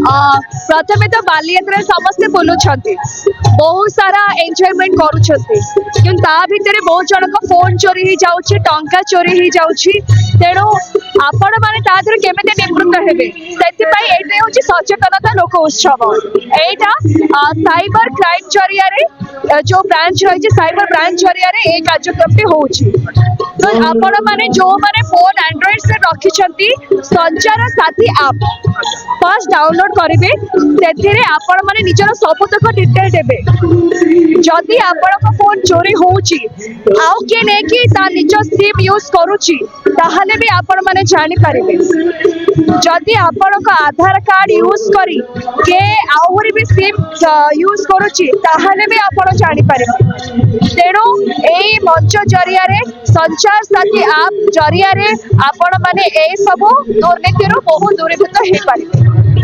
प्रथमे तो बालीयात्रा समस्ते बुलुंट बहुत सारा एंजॉयमेंट करुँच भितर बहुत जन फोन चोरी हो जाऊँगी टंका चोरी हो जाऊँगी तेणु आपण मैंने केमी निवृत्त हेबे से हूँ सचेतनता लोक उत्सव यहाँ साइबर क्राइम जरिया जो ब्रांच रही साइबर ब्रांच जरिया ये कार्यक्रम होची तो आपण मैंने जो मैंने फोन एंड्रॉइड से रखी संचार साथी आप फर्स्ट डाउनलोड करेंगे से आपण मैंने निजर सबुतक डिटेल देवे जदि आपण फोन चोरी होउची आउ किए नहीं निज सिम यूज करुच्ची ताहले भी आपण मैंने जानी पारिबे जदि आपण आधार कार्ड यूज करी के आहुरी भी सिम यूज करुच्ची ताहले भी आपण जानी पारिबे तेणु एई मंच जरिया रे संचार साथी आप जरिया रे आपण माने ए सब दुर्नीति बहु दूरीभूत हो पारिबे।